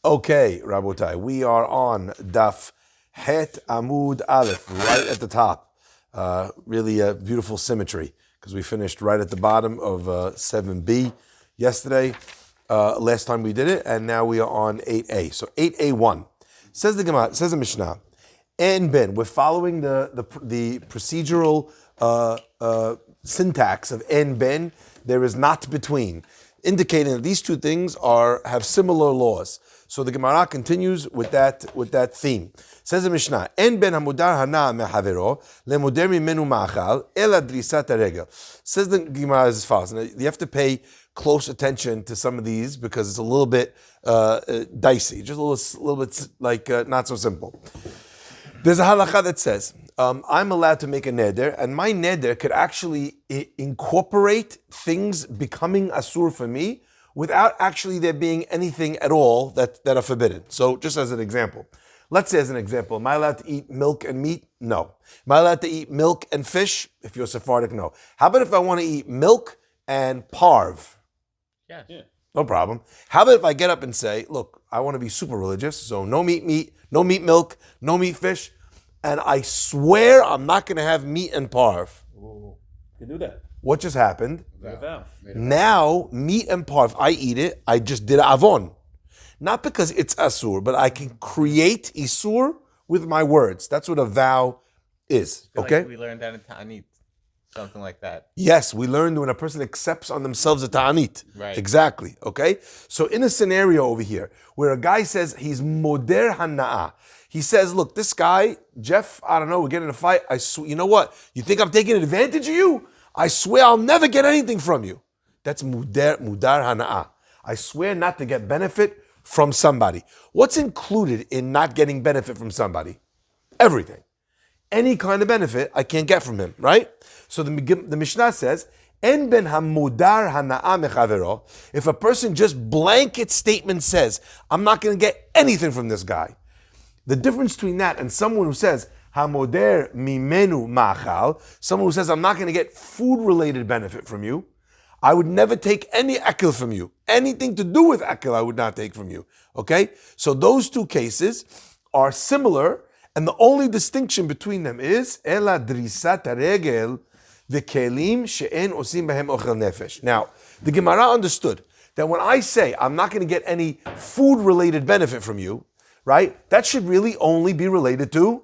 Okay, Rabotai, we are on Daf Het Amud Aleph, right at the top. Really a beautiful symmetry because we finished right at the bottom of 7b yesterday, last time we did it, and now we are on 8a. So 8a1 says the Gemara, says the Mishnah, and Ben. We're following the procedural syntax of en ben. There is not between, indicating that these two things have similar laws. So the Gemara continues with that theme. Says the Mishnah, En ben hamudar hana mehavero lemuder mimenu ma'achal ela drisat haregel. Says the Gemara as follows. Now, you have to pay close attention to some of these because it's a little bit dicey, just a little bit like not so simple. There's a halacha that says, I'm allowed to make a neder, and my neder could actually incorporate things becoming asur for me without actually there being anything at all that are forbidden. So just as an example, let's say as an example, am I allowed to eat milk and meat? No. Am I allowed to eat milk and fish? If you're Sephardic, no. How about if I want to eat milk and parv? Yes. Yeah. No problem. How about if I get up and say, look, I want to be super religious, so no meat, no meat milk, no meat fish, and I swear I'm not going to have meat and parv. Ooh, you can do that. What just happened? Vow. Now, meat and parv, I eat it, I just did avon. Not because it's asur, but I can create isur with my words. That's what a vow is, okay? Like we learned that in Ta'anit, something like that. Yes, we learned when a person accepts on themselves a ta'anit. Right. Exactly, okay? So in a scenario over here, where a guy says he's moder hana'ah, he says, look, this guy, Jeff, I don't know, we're getting in a fight, you know what? You think I'm taking advantage of you? I swear I'll never get anything from you. That's mudar hana'ah. I swear not to get benefit from somebody. What's included in not getting benefit from somebody? Everything. Any kind of benefit I can't get from him, right? So the Mishnah says, En ben hamudar hana'ah mechavero. If a person just blanket statement says, I'm not going to get anything from this guy. The difference between that and someone who says, Hamoder mimenu ma'achal, someone who says, I'm not going to get food-related benefit from you. I would never take any akil from you. Anything to do with akil, I would not take from you. Okay? So those two cases are similar, and the only distinction between them is ela drisat regel v'kelim she'en osim bahem ochel nefesh. Now, the Gemara understood that when I say I'm not going to get any food-related benefit from you, right? That should really only be related to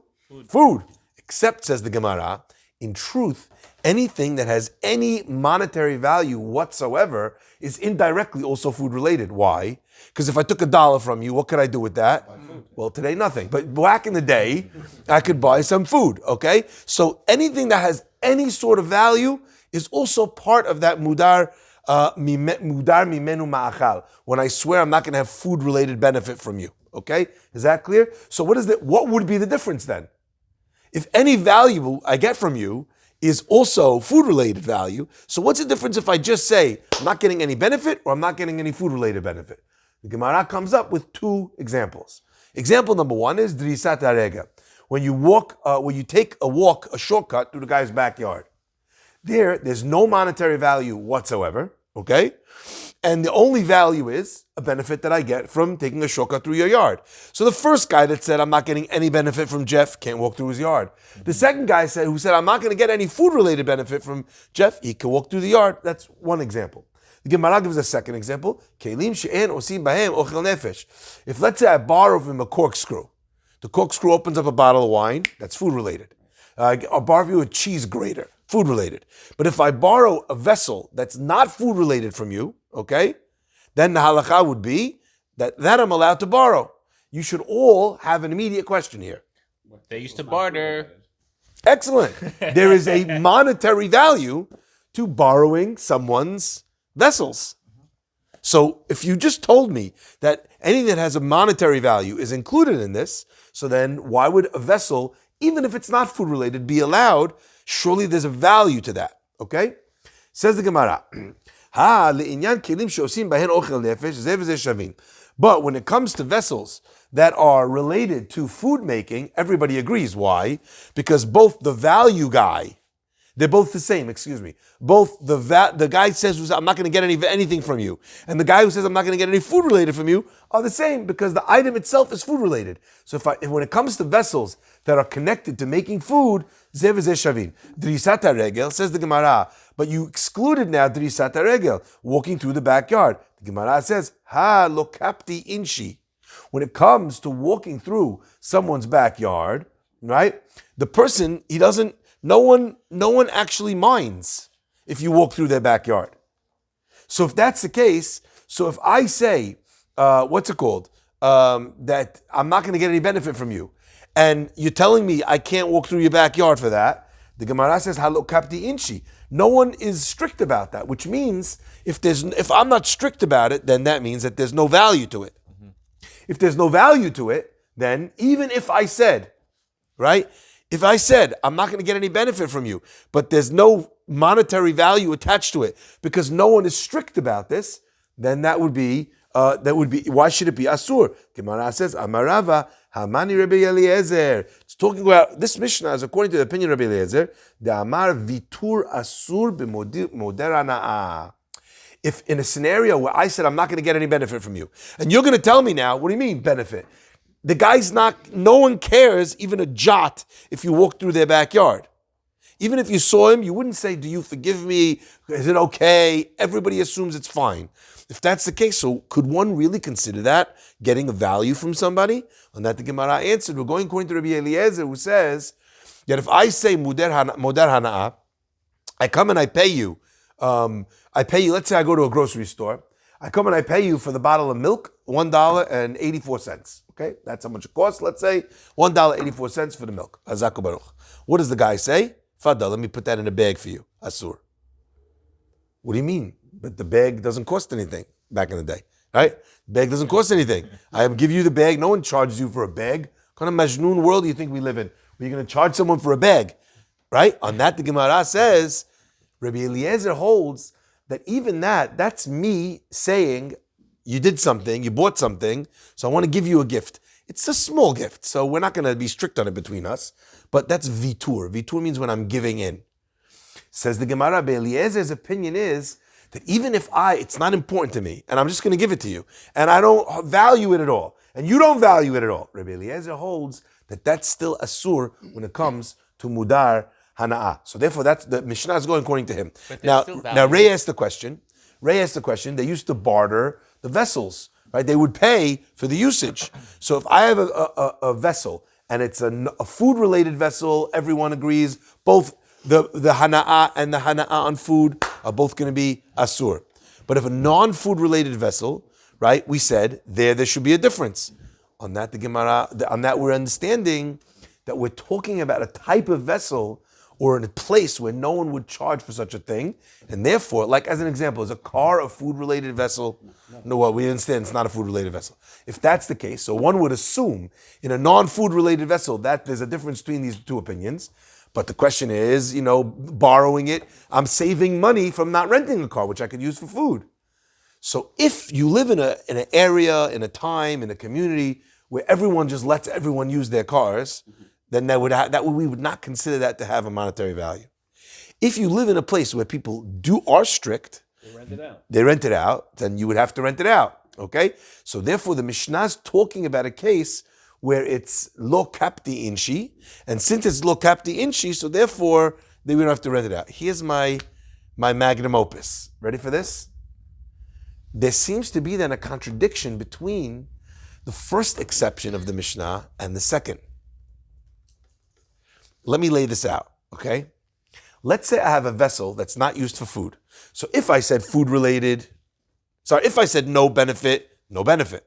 food. Except, says the Gemara, in truth, anything that has any monetary value whatsoever is indirectly also food related. Why? Because if I took $1 from you, what could I do with that? Well, today nothing. But back in the day, I could buy some food, okay? So anything that has any sort of value is also part of that mudar mimenu ma'achal. When I swear I'm not going to have food related benefit from you. Okay, is that clear? So what would be the difference then? If any value I get from you is also food-related value, so what's the difference if I just say I'm not getting any benefit or I'm not getting any food-related benefit? The Gemara comes up with two examples. Example number one is drisat harega. When you take a shortcut through the guy's backyard. There's no monetary value whatsoever, okay? And the only value is a benefit that I get from taking a shortcut through your yard. So the first guy that said, I'm not getting any benefit from Jeff, can't walk through his yard. The second guy who said, I'm not going to get any food-related benefit from Jeff, he can walk through the yard. That's one example. The Gemara gives a second example. Kelim she'en osim bahem ochel nefesh. If, let's say, I borrow from him a corkscrew. The corkscrew opens up a bottle of wine, that's food-related. I'll borrow you a cheese grater, food-related. But if I borrow a vessel that's not food-related from you, okay, then the halakha would be that I'm allowed to borrow. You should all have an immediate question here. They used to barter. Excellent. There is a monetary value to borrowing someone's vessels. So if you just told me that anything that has a monetary value is included in this, so then why would a vessel, even if it's not food related, be allowed? Surely there's a value to that. Okay? Says the Gemara. But when it comes to vessels that are related to food making, everybody agrees. Why? Because both the value guy, They're both the same, excuse me. Both the guy says, I'm not going to get anything from you, and the guy who says, I'm not going to get any food related from you, are the same because the item itself is food related. So when it comes to vessels that are connected to making food, zeh v'zeh shavin. Drisat regel, says the Gemara, but you excluded now drisat regel, walking through the backyard. The Gemara says, ha lo kapti inshi. When it comes to walking through someone's backyard, right? The person, no one actually minds if you walk through their backyard. So if that's the case, so if I say, that I'm not going to get any benefit from you, and you're telling me I can't walk through your backyard for that, the Gemara says, halo kapti inshi. No one is strict about that, which means if I'm not strict about it, then that means that there's no value to it. Mm-hmm. If there's no value to it, then even if I said, right? If I said, I'm not going to get any benefit from you, but there's no monetary value attached to it because no one is strict about this, then that would be, why should it be asur? Gemara says, Amarava, Hamani Rabbi Eliezer. It's talking about, this Mishnah is according to the opinion of Rabbi Eliezer, the Amar Vitur Asur b'moder hana'ah. If in a scenario where I said, I'm not going to get any benefit from you, and you're going to tell me now, what do you mean benefit? The guy's no one cares even a jot if you walk through their backyard. Even if you saw him, you wouldn't say, do you forgive me? Is it okay? Everybody assumes it's fine. If that's the case, so could one really consider that getting a value from somebody? On that the Gemara answered, we're going according to Rabbi Eliezer, who says that if I say moder hana'ah, I come and I pay you, let's say I go to a grocery store, I come and I pay you for the bottle of milk, $1.84. Okay, that's how much it costs. Let's say $1.84 for the milk. Hazaku Baruch. What does the guy say? Fadda, let me put that in a bag for you. Asur. What do you mean? But the bag doesn't cost anything back in the day, right? The bag doesn't cost anything. I give you the bag. No one charges you for a bag. What kind of Majnun world do you think we live in? Where you're going to charge someone for a bag, right? On that, the Gemara says, Rabbi Eliezer holds that even that's me saying, you did something, you bought something, so I want to give you a gift. It's a small gift, so we're not going to be strict on it between us, but that's vitur. Vitur means when I'm giving in. Says the Gemara, Rabbi Eliezer's opinion is that even if it's not important to me, and I'm just going to give it to you, and I don't value it at all, and you don't value it at all, Rabbi Eliezer holds that that's still asur when it comes to mudar hana'ah. So therefore, that's the Mishnah is going according to him. Now Ray asked the question. They used to barter the vessels, right? They would pay for the usage. So if I have a vessel and it's a food-related vessel, everyone agrees, both the hana'ah and the hana'ah on food are both going to be asur. But if a non-food related vessel, right, we said there should be a difference. On that, the Gemara, on that we're understanding that we're talking about a type of vessel or in a place where no one would charge for such a thing. And therefore, like as an example, is a car a food-related vessel? No, well, we understand it's not a food-related vessel. If that's the case, so one would assume in a non-food-related vessel that there's a difference between these two opinions. But the question is, borrowing it, I'm saving money from not renting a car, which I could use for food. So if you live in an area, in a time, in a community where everyone just lets everyone use their cars, then we would not consider that to have a monetary value. If you live in a place where people are strict, they rent it out, then you would have to rent it out. Okay? So therefore the Mishnah is talking about a case where it's lo kapti inshi, and since it's lo kapti inshi, so therefore we don't have to rent it out. Here's my magnum opus. Ready for this? There seems to be then a contradiction between the first exception of the Mishnah and the second. Let me lay this out, okay? Let's say I have a vessel that's not used for food. So if I said if I said no benefit, no benefit.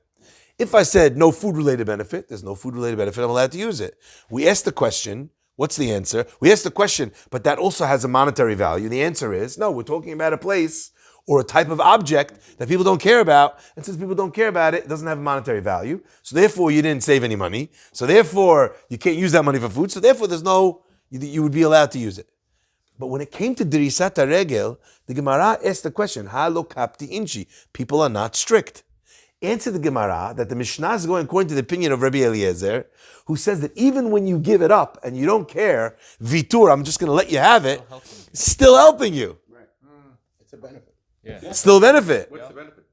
If I said no food-related benefit, there's no food-related benefit, I'm allowed to use it. We asked the question, what's the answer? We asked the question, but that also has a monetary value. The answer is, no, we're talking about a place or a type of object that people don't care about. And since people don't care about it, it doesn't have a monetary value. So therefore, you didn't save any money. So therefore, you can't use that money for food. So therefore, you would be allowed to use it. But when it came to Dirisat regel, the Gemara asked the question, Halo kapti inchi. People are not strict. Answer the Gemara that the Mishnah is going according to the opinion of Rabbi Eliezer, who says that even when you give it up and you don't care, vitur, I'm just going to let you have it, still helping you. Right. It's a benefit. Yeah. Still a benefit. What's the benefit?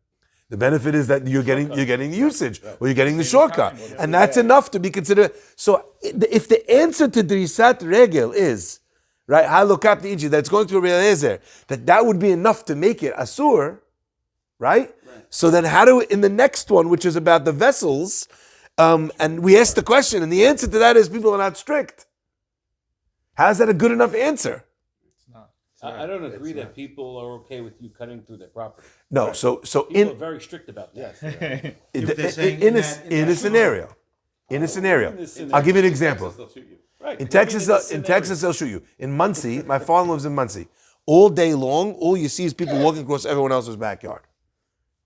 The benefit is that you're getting the usage, or you're getting the shortcut, and that's enough to be considered. So, if the answer to Drisat Regel is right, halokap the inchi, that's going to Rabbi Eliezer, that would be enough to make it asur, right? So then, how do in the next one, which is about the vessels, and we ask the question, and the answer to that is people are not strict. How is that a good enough answer? I don't agree that people are okay with you cutting through their property. No, so People are very strict about that. in a scenario, I'll give you an example. They'll shoot you. Right. In Texas, they'll shoot you. In Muncie, my father lives in Muncie. All day long, all you see is people walking across everyone else's backyard.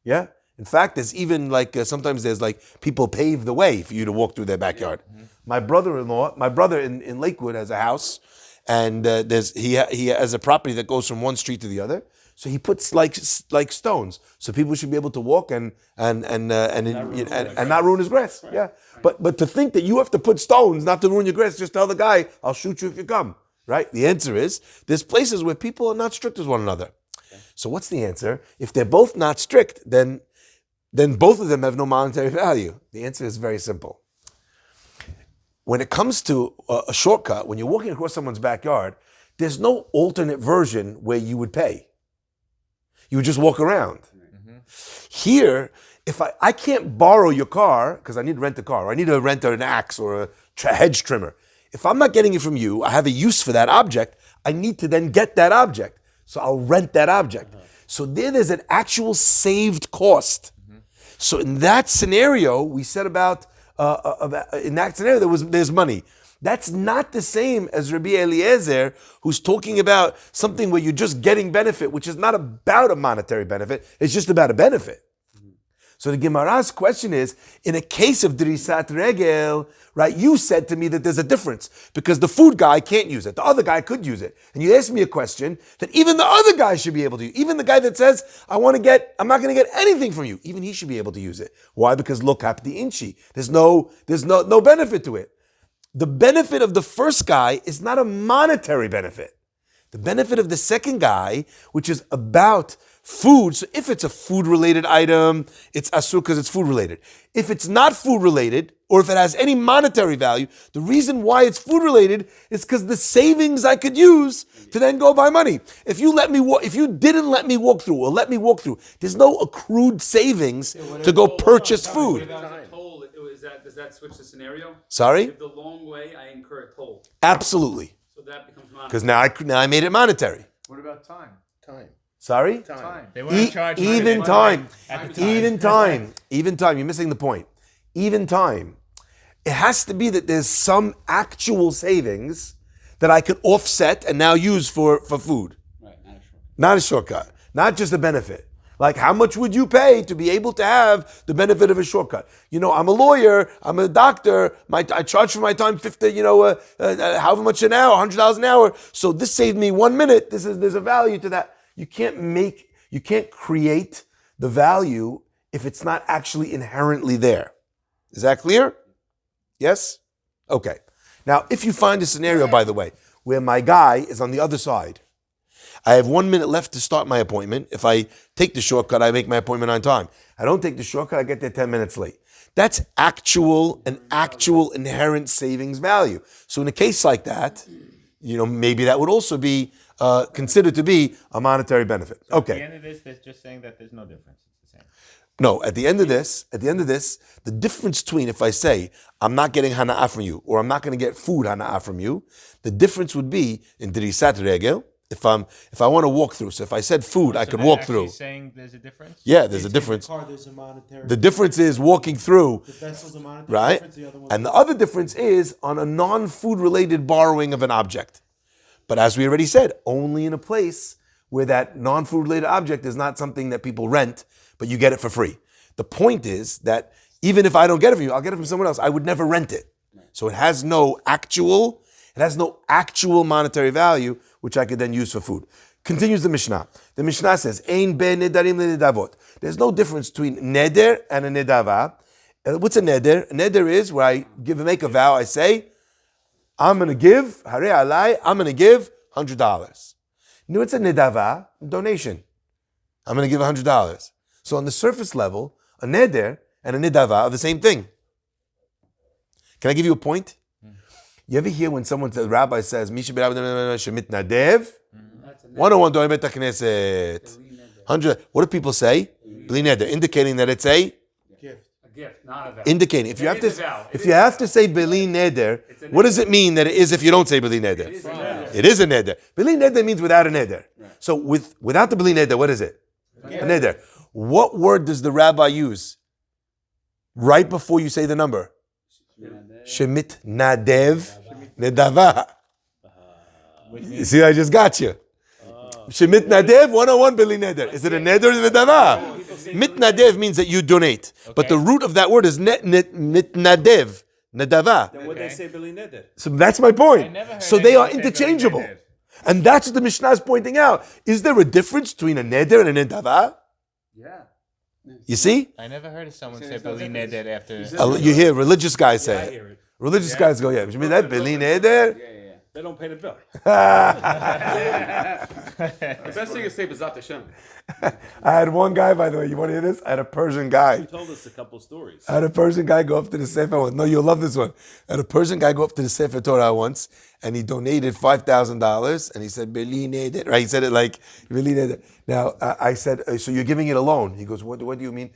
Yeah. In fact, there's even sometimes there's people pave the way for you to walk through their backyard. Mm-hmm. My brother in Lakewood has a house. And he has a property that goes from one street to the other, so he puts like stones, so people should be able to walk and not ruin his grass. Right. Yeah, but to think that you have to put stones not to ruin your grass, just tell the guy, "I'll shoot you if you come." Right? The answer is there's places where people are not strict with one another. Okay. So what's the answer? If they're both not strict, then both of them have no monetary value. The answer is very simple. When it comes to a shortcut, when you're walking across someone's backyard, there's no alternate version where you would pay. You would just walk around. Mm-hmm. Here, if I can't borrow your car because I need to rent a car, or I need to rent an axe or a hedge trimmer. If I'm not getting it from you, I have a use for that object. I need to then get that object, so I'll rent that object. Uh-huh. So there's an actual saved cost. Mm-hmm. So in that scenario, we said about. In that scenario, there's money. That's not the same as Rabbi Eliezer, who's talking about something where you're just getting benefit, which is not about a monetary benefit. It's just about a benefit. Mm-hmm. So the Gemara's question is, in a case of Drisat Regel, right, you said to me that there's a difference because the food guy can't use it. The other guy could use it. And you asked me a question that even the other guy should be able to use. Even the guy that says, I'm not going to get anything from you. Even he should be able to use it. Why? Because look up the inchi. There's no benefit to it. The benefit of the first guy is not a monetary benefit. The benefit of the second guy, which is about food, so if it's a food-related item, it's asur because it's food-related. If it's not food-related, or if it has any monetary value, the reason why it's food-related is because the savings I could use to then go buy money. If you didn't let me walk through, or let me walk through, there's no accrued savings to go purchase food. Does that switch the scenario? Sorry? If the long way, I incur a toll. Absolutely. So that becomes monetary. Because now I made it monetary. What about time? Time. Sorry? Time. They want to charge even time. Time. Even time. You're missing the point. Even time. It has to be that there's some actual savings that I could offset and now use for food. Right, not a shortcut. Not just a benefit. Like, how much would you pay to be able to have the benefit of a shortcut? You know, I'm a lawyer, I'm a doctor, I charge for my time however much an hour, $100 an hour. So this saved me 1 minute. There's a value to that. You can't create the value if it's not actually inherently there. Is that clear? Yes? Okay. Now, if you find a scenario, by the way, where my guy is on the other side, I have 1 minute left to start my appointment. If I take the shortcut, I make my appointment on time. I don't take the shortcut, I get there 10 minutes late. That's actual inherent savings value. So in a case like that, maybe that would also be considered to be a monetary benefit. So okay. At the end of this, they're just saying that there's no difference. It's the same. No, at the end of this, the difference between if I say I'm not getting hana'ah from you or I'm not going to get food hana'ah from you, the difference would be in Drisat Regel. If I want to walk through, so if I said food, I could walk through. Saying there's a difference? Yeah, there's a difference. The car, there's a monetary. The difference is walking through. The vessel's a monetary right? difference. And the other difference is on a non-food related borrowing of an object. But as we already said, only in a place where that non-food related object is not something that people rent, but you get it for free. The point is that even if I don't get it from you, I'll get it from someone else. I would never rent it. So it has no actual monetary value, which I could then use for food. Continues the Mishnah. The Mishnah says, Ein ben nedarim le-nedavot. There's no difference between neder and a nedava. What's a neder? A neder is where I make a vow. I say, I'm going to give, harei alai, I'm going to give $100. You know what's a nedava? Donation. I'm going to give $100. So on the surface level, a neder and a nedava are the same thing. Can I give you a point? You ever hear when the rabbi says, Misha shemit nadev? 101 doim bet knesset. 100. What do people say? Bli neder, indicating that it's a gift, not a vow. indicating. If you It is a vow. if you have to say bli neder, what does it mean that it is if you don't say bli neder? It is a neder. Bli neder means without a neder. So without the bli neder, what is it? A neder. What word does the rabbi use right before you say the number? Shemit nadev nedava. You see, I just got you. Shemit nadev 101 bili neder. Is it a neder or a nedava? Mit nadev means that you donate, but the root of that word is mit nadev nedava. Then what they say, Billy Neder? So that's my point. never heard So they are anyone say interchangeable. bili neder. And that's what the Mishnah is pointing out. Is there a difference between a neder and a nedava? Yeah. You see? I never heard of someone say bili neder after. You hear religious guys say I it. hear it. Religious guys go, yeah. You mean that? Bili neder? They don't pay the bill. The best thing is say B'zat Hashem. I had one guy, by the way, you want to hear this? I had a Persian guy. You told us a couple stories. I had a Persian guy go up to the Sefer once. No, you'll love this one. I had a Persian guy go up to the Sefer Torah once, and he donated $5,000, and he said, Bili neder. Right? He said it like, Bili neder. Now, I said, so you're giving it a loan? He goes, what do you mean?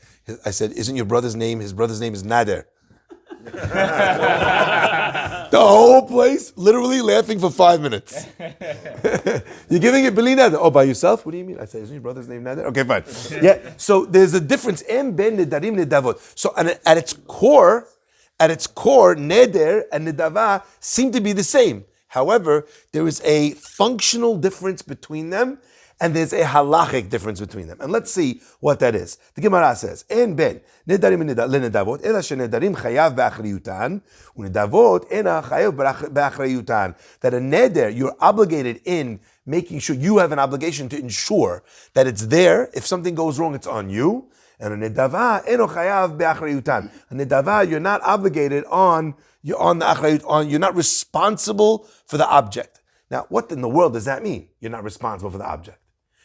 I said, isn't your brother's name, his brother's name is Nader. The whole place literally laughing for 5 minutes. You're giving it Bili Nader. Oh, by yourself? What do you mean? I said, isn't your brother's name Nader? Okay, fine. Yeah, so there's a difference. Em ben nedarim nedavot. So at its core, neder and nedava seem to be the same. However, there is a functional difference between them, and there's a halachic difference between them. And let's see what that is. The Gemara says, En ben nedarim lenedavot, ela shenedarim chayav be'achriyutan, unedavot ena chayav be'achriyutan. That a neder, you're obligated in making sure, you have an obligation to ensure that it's there. If something goes wrong, it's on you. And a nedava eno chayav be'achriyutan. A nedava, you're not obligated you're not responsible for the object. Now, what in the world does that mean? You're not responsible for the object.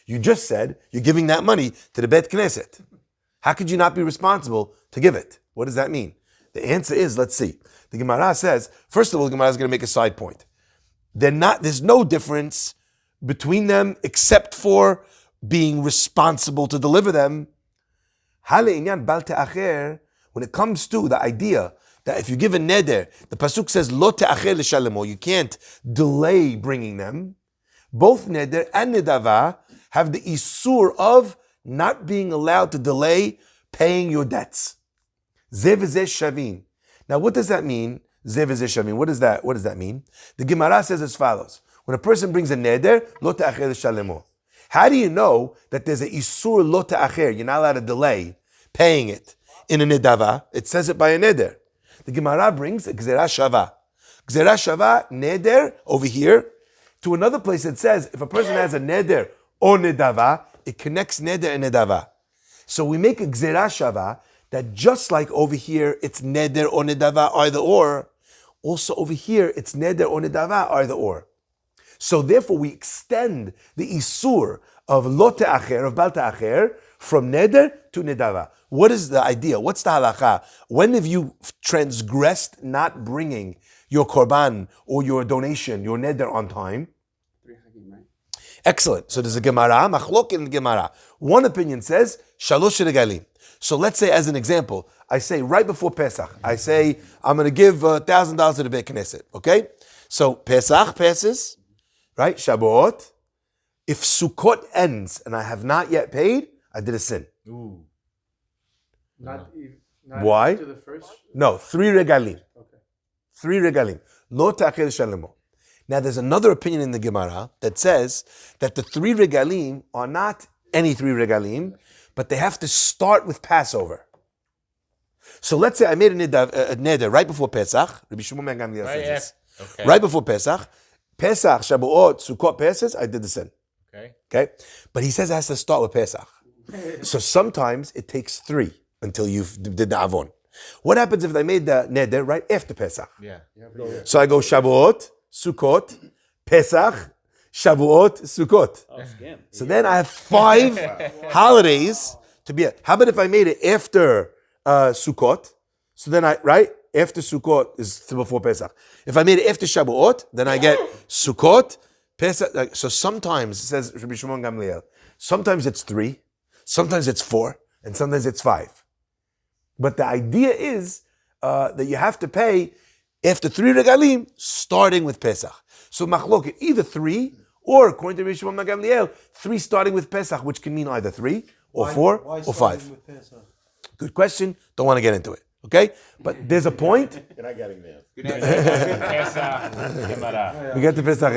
You just said you're giving that money to the Bet Knesset. How could you not be responsible to give it? What does that mean? The answer is, let's see. The Gemara says, first of all, the Gemara is going to make a side point. There's no difference between them except for being responsible to deliver them. When it comes to the idea that if you give a neder, the pasuk says lo te'acher l'shalemo, you can't delay bringing them. Both neder and nedava have the isur of not being allowed to delay paying your debts. Ze v'zeh shavin. Now, what does that mean? Ze v'zeh shavin. What does that mean? The Gemara says as follows: when a person brings a neder, lo te'acher l'shalemo. How do you know that there's a isur lo te'acher? You're not allowed to delay paying it in a nedava. It says it by a neder. The Gemara brings a gzera shava. Gzera shava, neder, over here, to another place that says, if a person has a neder or nedava, it connects neder and nedava. So we make a gzera shava, that just like over here, it's neder or nedava, either or, also over here, it's neder or nedava, either or. So therefore, we extend the isur of lo te'acher, of bal te'acher, from neder to nedava. What is the idea? What's the halacha? When have you transgressed not bringing your korban or your donation, your neder on time? Excellent. So there's a Gemara, machlok in the Gemara. One opinion says, shalosh regalim. So let's say, as an example, I say right before Pesach, I say, I'm going to give $1,000 to the Beit Knesset, okay? So Pesach passes, right? Shavuot. If Sukkot ends and I have not yet paid, I did a sin. Ooh. Not Why? to the first. No, 3 regalim. Okay. 3 regalim. Lo ta'acher shalemo. Now there's another opinion in the Gemara that says that the 3 regalim are not any 3 regalim, but they have to start with Passover. So let's say I made a neder right before Pesach. Rabbi Shimon ben Gamliel says this. Okay. Right before Pesach. Pesach, Shavuot, Sukkot passes, I did the sin. Okay. Okay? But he says it has to start with Pesach. So sometimes it takes 3 until you've did the Avon. What happens if I made the neder right after Pesach? Yeah. So I go Shavuot, Sukkot, Pesach, Shavuot, Sukkot. Oh, scam. So then I have 5 holidays to be. How about if I made it after Sukkot? So then after Sukkot is before Pesach. If I made it after Shavuot, then I get Sukkot, Pesach. So sometimes, it says Rabbi Shimon Gamliel, sometimes it's 3, sometimes it's 4, and sometimes it's 5. But the idea is that you have to pay after 3 regalim, starting with Pesach. So machloket, either 3, or according to Rabbi Shimon Gamliel, 3 starting with Pesach, which can mean either 3, or 4, or 5. Good question. Don't want to get into it. Okay? But there's a point. You're not getting there. We get to Pesach.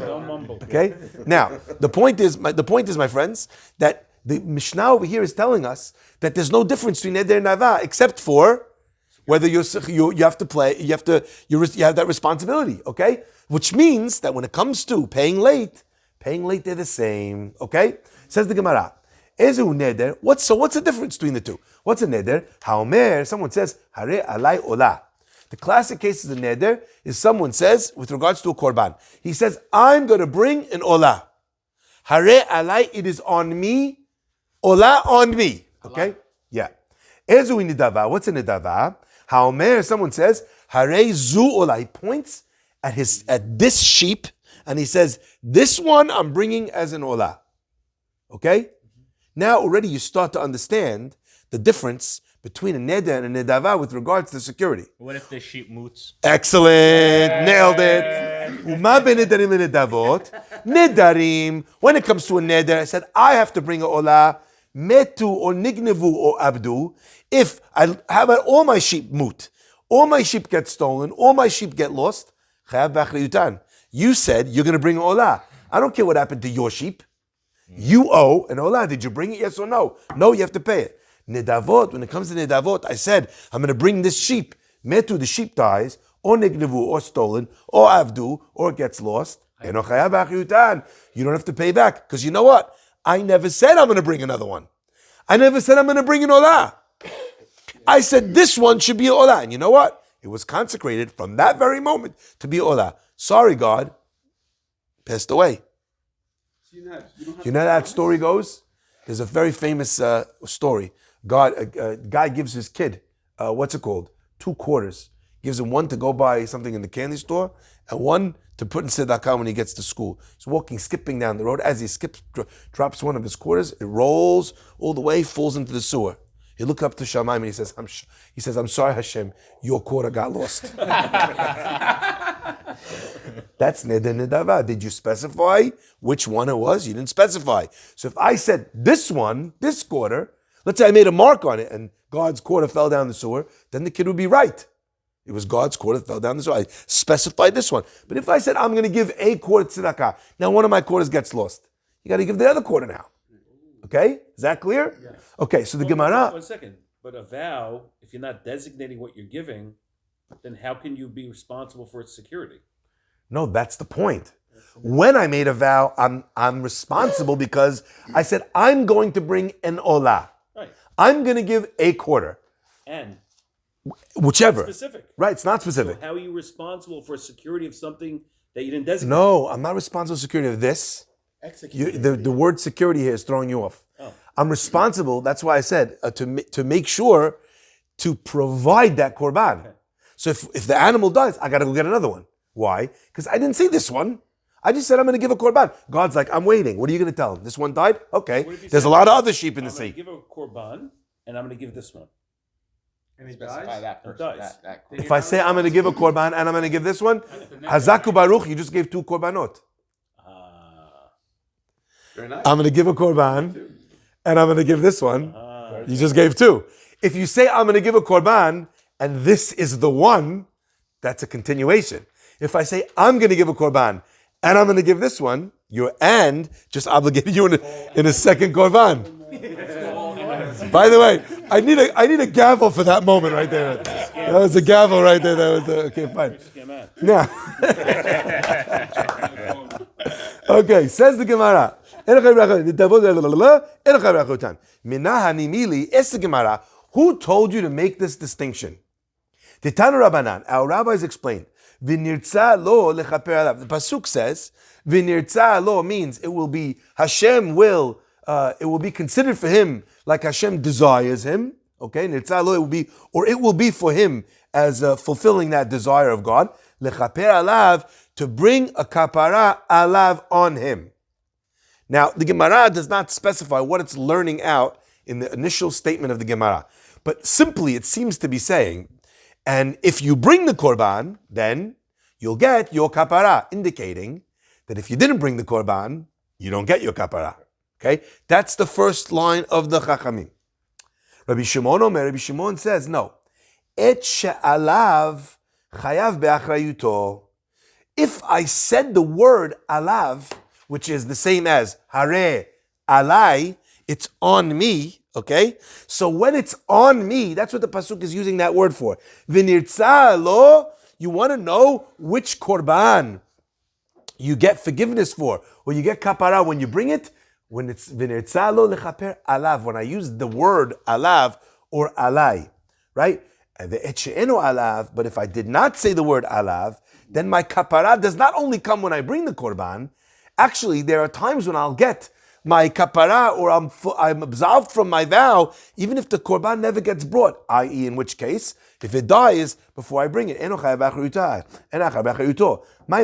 Don't mumble. Okay? Now, the point is, my friends, that the Mishnah over here is telling us that there's no difference between Neder and Nava except for whether you have to play, you have that responsibility, okay? Which means that when it comes to paying late, they're the same, okay? Says the Gemara, Ezu Neder, what's the difference between the two? What's a Neder? Haomer, someone says, Hare alai ola. The classic case of the Neder is someone says, with regards to a Korban, he says, I'm going to bring an ola. Hare alai, it is on me. Ola on me. Okay? Yeah. Ezu nidava. What's a nidava? Haomer, someone says, Hare zu ola. He points at this sheep and he says, this one I'm bringing as an ola. Okay? Now already you start to understand the difference between a neder and a nedava with regards to security. What if the sheep moots? Excellent. Nailed it. Uma benedarim nedavot. Nedarim. When it comes to a neder, I said, I have to bring a olah. Metu or nignevu or abdu. If how about all my sheep moot? All my sheep get stolen. All my sheep get lost. Chayav b'achriyutan. You said you're going to bring olah. I don't care what happened to your sheep. You owe an olah. Did you bring it? Yes or no? No, you have to pay it. Nedavot, when it comes to nedavot, I said, I'm going to bring this sheep. Metu, the sheep dies, or nignevu, or stolen, or avdu, or it gets lost. You don't have to pay back. Because you know what? I never said I'm going to bring another one. I never said I'm going to bring an olah. I said this one should be an olah. And you know what? It was consecrated from that very moment to be olah. Sorry, God. Passed away. You know how that story goes? There's a very famous story. A guy gives his kid, what's it called? 2 quarters. Gives him one to go buy something in the candy store and one to put in tzedakah when he gets to school. He's walking, skipping down the road. As he skips, drops one of his quarters. It rolls all the way, falls into the sewer. He looks up to Shamayim and he says, I'm sorry, Hashem, your quarter got lost. That's neder nedava. Did you specify which one it was? You didn't specify. So if I said this one, this quarter, let's say I made a mark on it and God's quarter fell down the sewer, then the kid would be right. It was God's quarter that fell down the sewer. I specified this one. But if I said I'm going to give a quarter tzedakah, now one of my quarters gets lost. You got to give the other quarter now. Okay? Is that clear? Yeah. Okay, so the Gemara... One second. But a vow, if you're not designating what you're giving, then how can you be responsible for its security? No, that's the point. When I made a vow, I'm responsible because I said I'm going to bring an olah. Right. I'm going to give a quarter. And? Whichever. It's specific. Right, it's not specific. So how are you responsible for security of something that you didn't designate? No, I'm not responsible for security of this. The word security here is throwing you off. Oh. I'm responsible, that's why I said, to make sure to provide that korban. Okay. So if the animal dies, I got to go get another one. Why? Because I didn't see this one. I just said I'm going to give a korban. God's like, I'm waiting. What are you going to tell him? This one died? Okay. There's a lot of other sheep in the sea. I'm going to give a korban, and I'm going to give this one. And he specify that person. It dies. If I say I'm going to give a korban and I'm going to give this one, Hazaku Baruch, you just gave 2 korbanot. Very nice. I'm going to give a korban and I'm going to give this one. You just gave 2. If you say I'm going to give a korban and this is the one, that's a continuation. If I say I'm going to give a korban and I'm going to give this one, your and just obligated you in a second korban. By the way, I need a gavel for that moment right there. That was a gavel right there. That was okay, fine. Yeah. Okay, says the Gemara. Minahanimili is the Gemara. Who told you to make this distinction? Titanu Rabbanan, our rabbis explained. V'nirtza lo lechaper alav. The pasuk says, "V'nirtza lo" means it will be Hashem will. It will be considered for him like Hashem desires him. Okay, nirtza lo, it will be for him as fulfilling that desire of God. Lechaper alav, to bring a kapara alav on him. Now, the Gemara does not specify what it's learning out in the initial statement of the Gemara, but simply it seems to be saying, and if you bring the korban, then you'll get your kapara, indicating that if you didn't bring the korban, you don't get your kapara. Okay, that's the first line of the Chachamim. Rabbi Shimon says, no. Et she'alav chayav be'achrayuto. If I said the word alav, which is the same as hare alai, it's on me, okay? So when it's on me, that's what the pasuk is using that word for. V'nirtza lo, you want to know which korban you get forgiveness for, or you get kapara when you bring it, when it's v'nirtza lo lechaper alav, when I use the word alav or alai, right? Ve'etche'enu alav, but if I did not say the word alav, then my kapara does not only come when I bring the korban. Actually, there are times when I'll get my kapara, or I'm absolved from my vow, even if the korban never gets brought, i.e. in which case, if it dies before I bring it. My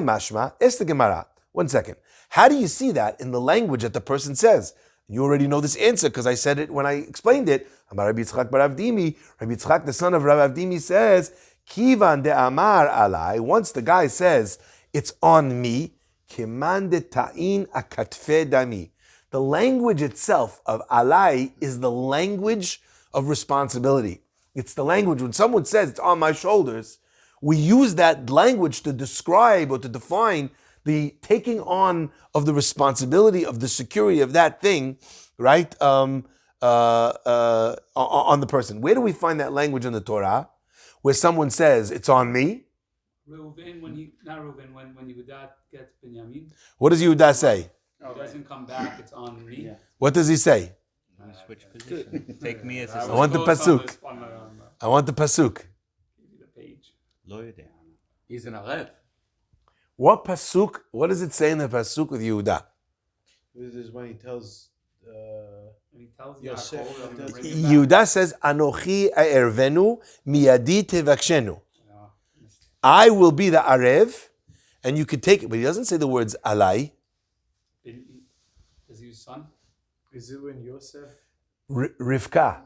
mashma is the Gemara. 1 second. How do you see that in the language that the person says? You already know this answer because I said it when I explained it. Rabbi Yitzchak bar Avdimi, Rabbi Yitzchak, the son of Rav Avdimi, says, Kivan de Amar alai. Once the guy says, it's on me, Kiman de ta'in akatfe dami. The language itself of alai is the language of responsibility. It's the language, when someone says it's on my shoulders, we use that language to describe or to define the taking on of the responsibility of the security of that thing, right, on the person. Where do we find that language in the Torah? Where someone says, it's on me? Reuven, when Yehuda gets Benjamin. What does Yehuda say? He doesn't come back, it's on me. Yeah. What does he say? Switch position. Take me as his I want the pasuk. I want the pasuk. Give you the page. He's an Alev. What pasuk, what does it say in the pasuk with Yehuda? This is when he tells When he tells Yosef, Yaakov, he does- bring him back. Yehuda says, Anochi ervenu miyadi tevakshenu. I will be the Arev, and you could take it, but he doesn't say the words alai. Does he use son? is it when Yosef? Rivka,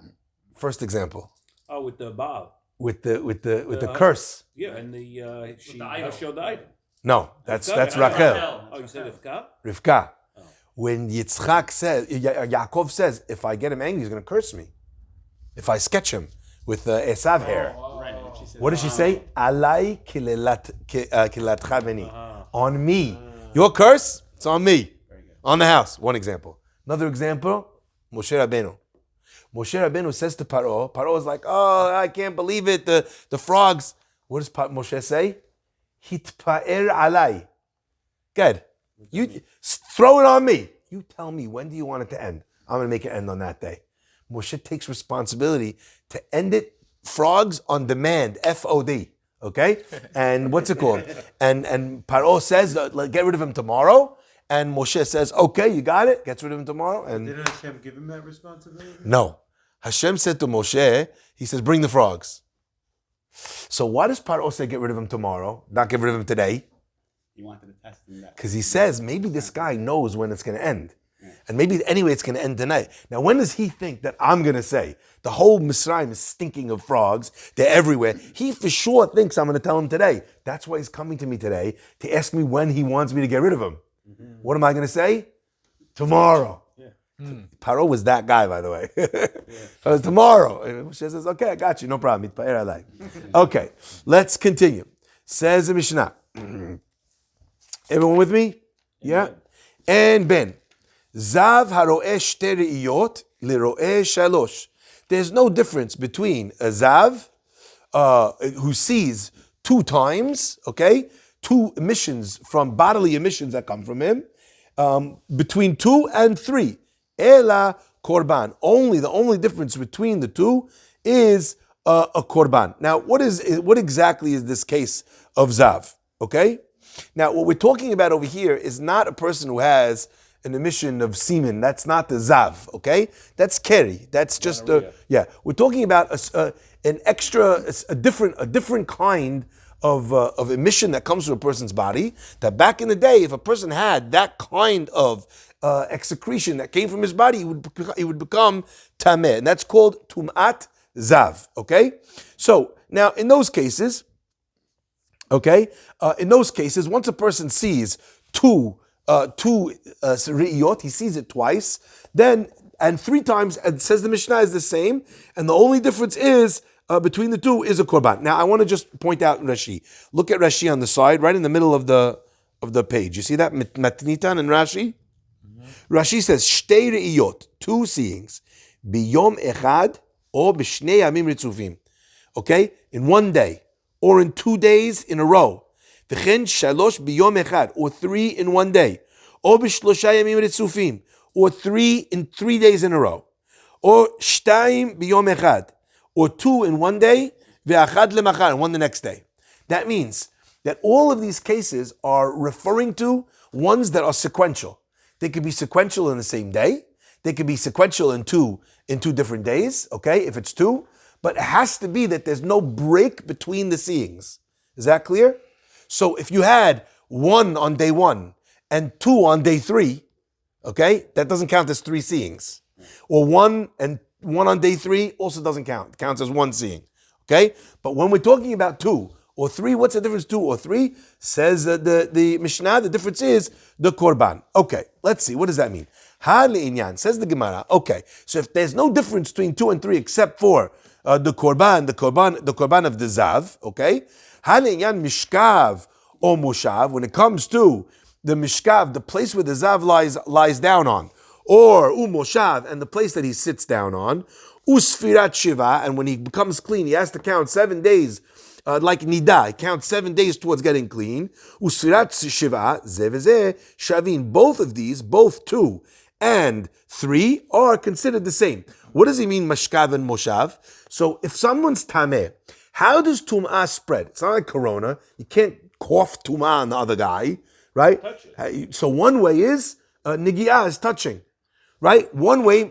first example, Oh, with the Baal. with the curse. Yeah, and the she the idol. showed the idol. No, that's Rachel. Oh, you said Rivka? Rivka. When Yitzchak says, Yaakov says, if I get him angry, he's going to curse me. If I sketch him with Esav hair. What does she say? Alai kilatcha beni. On me. Your curse, it's on me. On the house. One example. Another example, Moshe Rabbeinu. Moshe Rabbeinu says to Paro, Paro is like, oh, I can't believe it, the frogs. What does Moshe say? Hitpa'er alai. Good. You throw it on me. You tell me, when do you want it to end? I'm going to make it end on that day. Moshe takes responsibility to end it, frogs on demand, FOD. Okay? And what's it called? And Paro says, get rid of him tomorrow. And Moshe says, okay, you got it. Gets rid of him tomorrow. And Didn't Hashem give him that responsibility? no. Hashem said to Moshe, he says, bring the frogs. So why does Paro say get rid of him tomorrow, not get rid of him today? He wanted to test him that. Because he says maybe this guy knows when it's going to end. And maybe anyway it's going to end tonight. Now when does he think that I'm going to say, the whole Mitzrayim is stinking of frogs, they're everywhere. He for sure thinks I'm going to tell him today. That's why he's coming to me today to ask me when he wants me to get rid of him. Mm-hmm. What am I going to say? Tomorrow. Paro was that guy, by the way. It was tomorrow. And Moshe says, okay, I got you, no problem. Okay, let's continue. Says the Mishnah. Everyone with me? Yeah? And Ben. Zav haro'eh shte re'iyot liro'eh shalosh. There's no difference between a Zav who sees 2 times, okay? 2 emissions from bodily emissions that come from him, between 2 and 3. Ela korban. The only difference between the two is a korban. Now, what exactly is this case of zav? Okay? Now, what we're talking about over here is not a person who has an emission of semen. That's not the zav, okay? That's keri. That's just we're talking about a different kind of emission that comes from a person's body. That back in the day, if a person had that kind of excretion that came from his body, he would become tameh, and that's called tum'at zav. Okay, so now in those cases, once a person sees two re'iyot, he sees it twice, and 3 times, and says the Mishnah is the same, and the only difference is between the two is a korban. Now I want to just point out Rashi. Look at Rashi on the side, right in the middle of the page. You see that matnitan and Rashi? Rashi says shtei re'iyot, 2 seeings, biyom echad or b'shnei yamim ritzuvim. Okay, in one day or in 2 days in a row. V'chen shalosh biyom echad, or 3 in one day, or b'shlosha yamim ritzuvim, or 3 in 3 days in a row, or shtayim biyom echad, or 2 in one day, ve'achad lemachar, and 1 the next day. That means that all of these cases are referring to ones that are sequential. They could be sequential in the same day. They could be sequential in two different days, okay, if it's 2. But it has to be that there's no break between the seeings. Is that clear? So if you had 1 on day 1 and 2 on day 3, okay, that doesn't count as 3 seeings. Or 1 on day 3 also doesn't count. It counts as 1 seeing. Okay? But when we're talking about 2 or 3, what's the difference 2 or 3? Says the Mishnah, the difference is the korban. Okay, let's see. What does that mean? Ha le'inyan, says the Gemara. Okay, so if there's no difference between 2 and 3 except for the korban of the zav, okay? Ha le'inyan mishkav or moshav, when it comes to the mishkav, the place where the zav lies down on, or moshav, and the place that he sits down on, usfirat shiva, and when he becomes clean, he has to count 7 days, like nida, he counts 7 days towards getting clean. Usfirat shiva, zeh shavin, both of these, both 2 and 3, are considered the same. What does he mean, mashkav and moshav? So if someone's tameh, how does tum'ah spread? It's not like corona. You can't cough tum'ah on the other guy, right? So one way is nigiyah is touching, right? One way.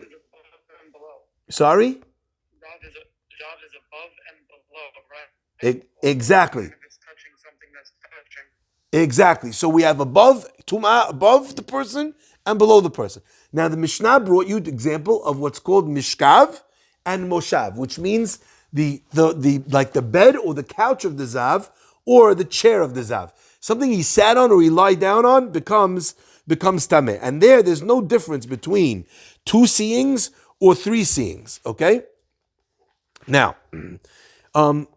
Sorry? Zav is above and below, right? Exactly. If it's touching something that's touching. Exactly. So we have above tum'ah, above the person and below the person. Now the Mishnah brought you the example of what's called mishkav and moshav, which means the like the bed or the couch of the zav or the chair of the zav. Something he sat on or he lied down on becomes tameh. And there's no difference between 2 seeings or 3 seeings. Okay. Now,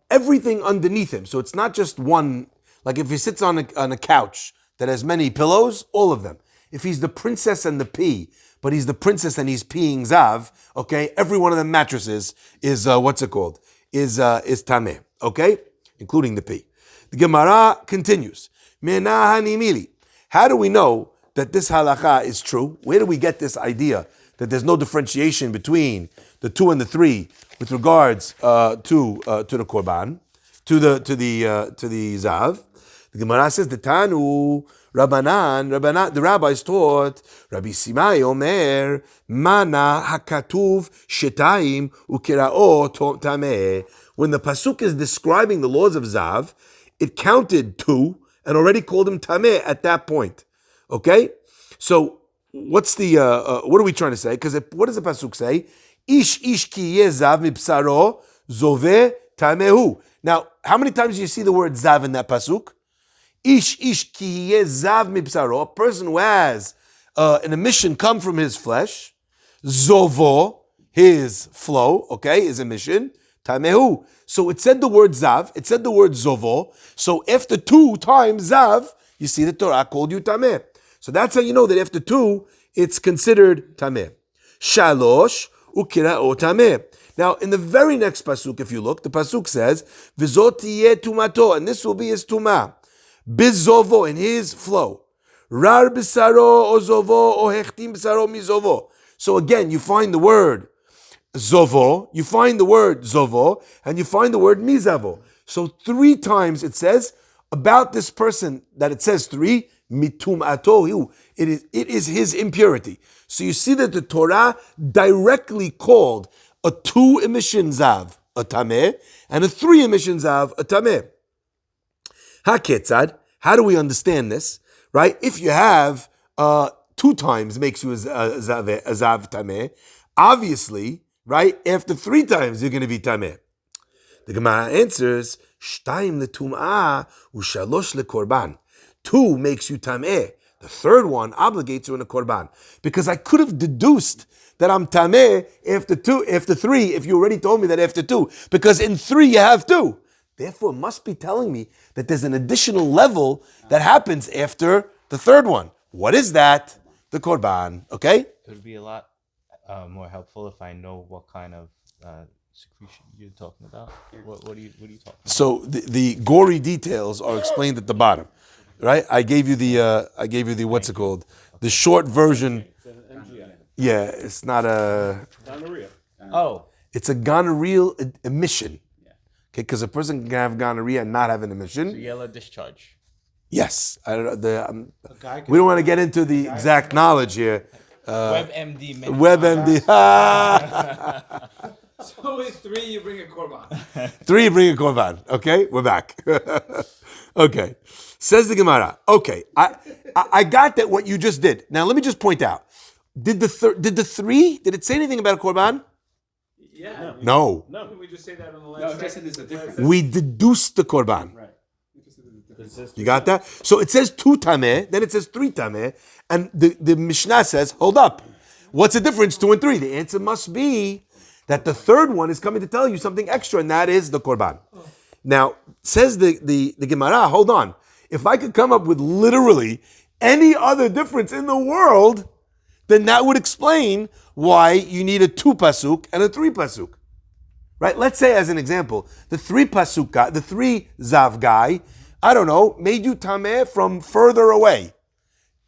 everything underneath him. So it's not just one. Like if he sits on a couch that has many pillows, all of them. If he's the princess and the pea, but he's the princess and he's peeing zav, okay, every one of the mattresses is Is tameh, okay, including the pea. The Gemara continues. How do we know that this halakha is true? Where do we get this idea that there's no differentiation between the 2 and the 3 with regards to the korban, to the zav? The Gemara says the Tanu Rabbanan, the rabbis taught, Rabbi Simai Omer, Mana Hakatuv Shetayim Ukirao Tameh. When the pasuk is describing the laws of Zav, it counted 2 and already called him Tameh at that point. Okay? So what's the what are we trying to say? Because what does the pasuk say? Ish ki yezav mipsaro zove tamehu. Now, how many times do you see the word zav in that pasuk? Ish ki yezav mipsaro. A person who has an emission come from his flesh. Zovo, his flow, okay, his emission. Tamehu. So it said the word zav. It said the word zovo. So after 2 times zav, you see the Torah called you tameh. So that's how you know that after 2, it's considered tameh. Shalosh ukira'o tameh. Now, in the very next pasuk, if you look, the pasuk says, "V'zot tiyeh tumato," and this will be his tumah. Bizovo, in his flow. rar b'saro o zovo o hechtim b'saro mizovo. So again, you find the word zovo, you find the word zovo, and you find the word mizavo. So 3 times it says about this person that it says 3, mitum atohu. It is his impurity. So you see that the Torah directly called a 2 emission zav a tameh and a 3 emission zav a tameh. Haketzad, how do we understand this? Right? If you have 2 times makes you a zav tameh, obviously, right? After 3 times you're going to be tameh. The Gemara answers, Shtaim letum'ah u'shalosh lekorban. 2 makes you tameh. The 3rd one obligates you in a korban. Because I could have deduced that I'm tameh after 3, if you already told me that after 2. Because in 3 you have 2. Therefore, it must be telling me that there's an additional level that happens after the 3rd one. What is that? The korban. Okay? It would be a lot more helpful if I know what kind of secretion you're talking about. What are you talking about? So the gory details are explained at the bottom, right? I gave you the what's it called? The short version. It's an NGA. Yeah, it's not a. Gonorrhea. Oh, It's a gonorrheal emission. Okay, because a person can have gonorrhea and not have an so emission. yellow discharge. Yes, I don't know. A guy We don't want to get into the exact knowledge here. WebMD. WebMD. So with 3, you bring a korban. 3, bring a korban. Okay, we're back. Okay, says the Gemara. Okay, I got that what you just did. Now let me just point out. Did the 3? Did it say anything about a korban? Yeah. No. No. Didn't we just say that on the last? No, just there's a difference. We deduced the korban. Right. You got that? So it says 2 tameh, then it says 3 tameh, and the Mishnah says, hold up. What's the difference 2 and 3? The answer must be that the 3rd one is coming to tell you something extra, and that is the korban. Now, says the Gemara, hold on. If I could come up with literally any other difference in the world, then that would explain why you need a 2 pasuk and a 3 pasuk. Right? Let's say as an example, the 3 pasuk guy, the 3 zav guy, I don't know, made you tameh from further away.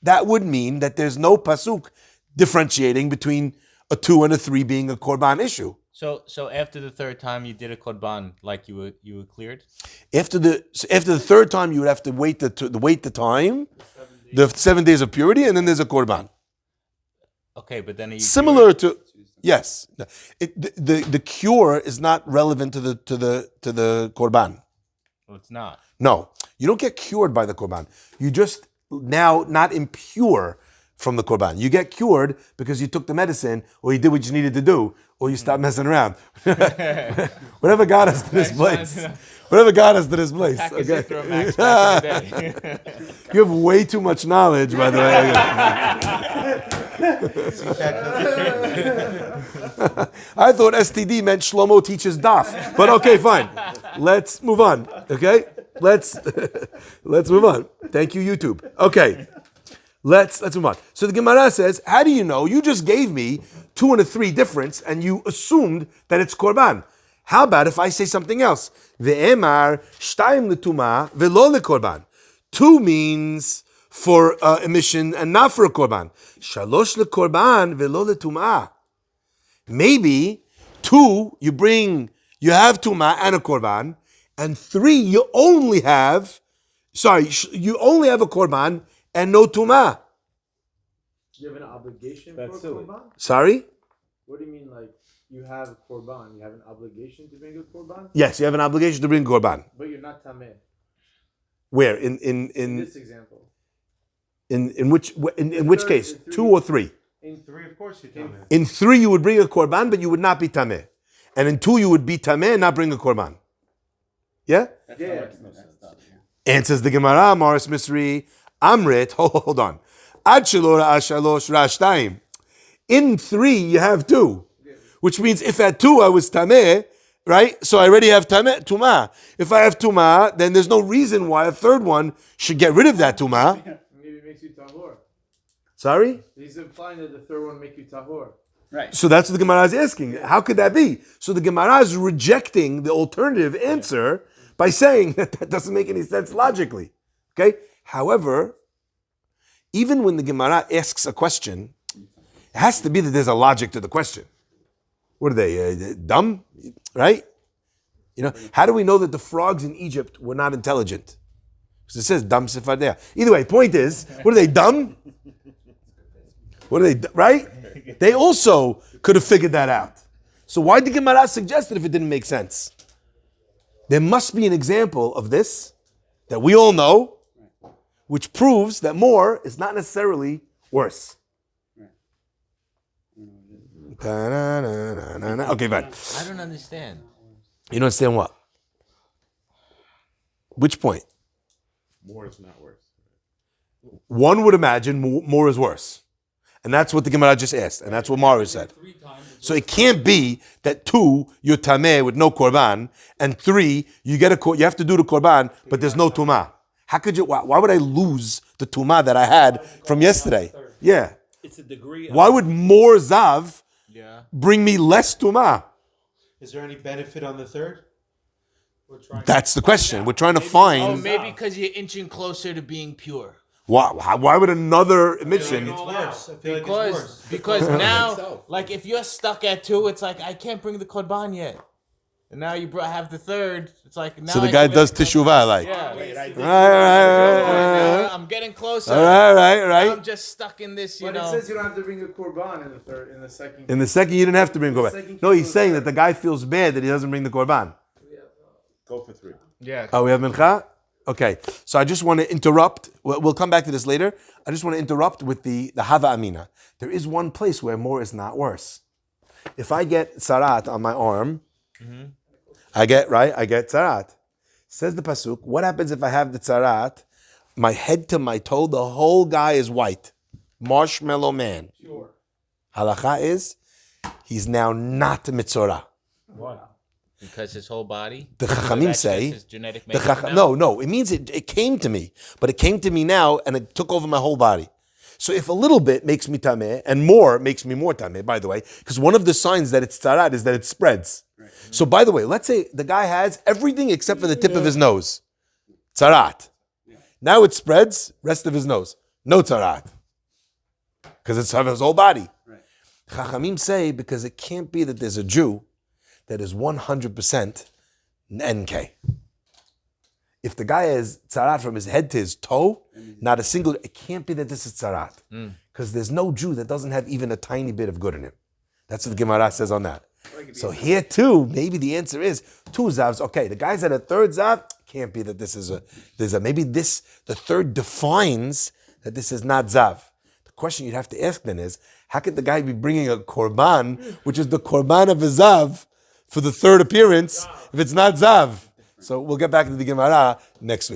That would mean that there's no pasuk differentiating between a 2 and a 3 being a korban issue. So after the 3rd time you did a korban, like you were cleared. After the 3rd time, you would have to wait the time, the 7 days of purity, and then there's a korban. Okay, but then Similar to yes, the cure is not relevant to the korban. Well, it's not. No, you don't get cured by the korban. You just now not impure from the korban. You get cured because you took the medicine, or you did what you needed to do, or you stopped messing around. Whatever got us to this place. Whatever got us to this place. Okay. Max back in the day. You have way too much knowledge, by the way. I thought STD meant Shlomo teaches daf, but okay, fine. Let's move on. Okay, let's move on. Thank you, YouTube. Okay, let's move on. So the Gemara says, how do you know? You just gave me 2 and a 3 difference, and you assumed that it's korban. How about if I say something else? Ve'emar shtayim letuma velo lekorban. 2 means for emission and not for a korban. Shalosh lekorban velo letuma. Maybe 2 you have tuma and a korban, and 3 you only have a korban and no tuma. You have an obligation That's for a silly. korban? Sorry? What do you mean, like, you have a korban? You have an obligation to bring a korban? Yes, you have an obligation to bring korban. But you're not tameh. Where In in this example. which case? 2 or 3? In 3, of course, you're tameh. In 3 you would bring a korban, but you would not be tameh. And in 2 you would be tameh and not bring a korban. Yeah? Yeah. Answers the Gemara, Morris Misri, Amrit, hold on. Ad shelo ra'a shalosh ra'a shtayim. In 3 you have 2. Which means if at 2 I was tameh, right? So I already have tuma. If I have tuma, then there's no reason why a 3rd one should get rid of that tuma. Maybe it makes you tahor. Sorry? He's implying that the 3rd one make you tahor. Right. So that's what the Gemara is asking. How could that be? So the Gemara is rejecting the alternative answer by saying that doesn't make any sense logically. Okay? However, even when the Gemara asks a question, it has to be that there's a logic to the question. What are they, dumb? Right? You know, how do we know that the frogs in Egypt were not intelligent? Because it says dam sefardea. Either way, point is, what are they, dumb? What are they, right? They also could have figured that out. So why did Gemara suggest it if it didn't make sense? There must be an example of this that we all know, which proves that more is not necessarily worse. Okay, fine. I don't understand. You don't understand what? Which point? More is not worse. One would imagine more is worse. And that's what the Gemara just asked. And that's what Mario said. So it can't be that 2, you're tameh with no korban, and 3, you have to do the korban, but there's no tumah. How could you, why would I lose the tumah that I had from yesterday? Yeah. It's a degree. Why would more zav bring me less tumah? Is there any benefit on the third? That's the question. We're trying to find. Oh, maybe because you're inching closer to being pure. Why would another emission? It's worse. I feel like it's worse. Because now, like if you're stuck at 2, it's like I can't bring the korban yet, and now you have the third. It's like now. So the guy does teshuvah, like. Yeah. Right. I'm getting closer. Right. I'm just stuck in this, you But know. it says you don't have to bring a korban in the second. In the second, you didn't have to bring korban. No, he's saying that the guy feels bad that he doesn't bring the korban. Go for 3. Yeah. Oh, we have mincha? Okay, so I just want to interrupt. We'll come back to this later. I just want to interrupt with the hava amina. There is one place where more is not worse. If I get tzarat on my arm, I get tzarat. Says the pasuk, what happens if I have the tzarat, my head to my toe, the whole guy is white. Marshmallow man. Sure. Halacha is, he's now not mitzorah. Why? Because his whole body. The Chachamim say, his genetic makeup now? no, it means it came to me, but it came to me now and it took over my whole body. So if a little bit makes me tameh and more makes me more tameh, by the way, because one of the signs that it's tzarat is that it spreads. Right. So by the way, let's say the guy has everything except for the tip of his nose. Tzarat. Yeah. Now it spreads, rest of his nose. No tzarat. Because it's his whole body. Right. Chachamim say, because it can't be that there's a Jew that is 100% NK. If the guy has tzarat from his head to his toe, not a single, it can't be that this is tzarat. Because there's no Jew that doesn't have even a tiny bit of good in him. That's what the Gemara says on that. So here too, maybe the answer is 2 zavs. Okay, the guy's at a 3rd zav, can't be that this is maybe this, the 3rd defines that this is not zav. The question you'd have to ask then is, how could the guy be bringing a korban, which is the korban of a zav, for the 3rd appearance, if it's not zav? So we'll get back to the Gemara next week.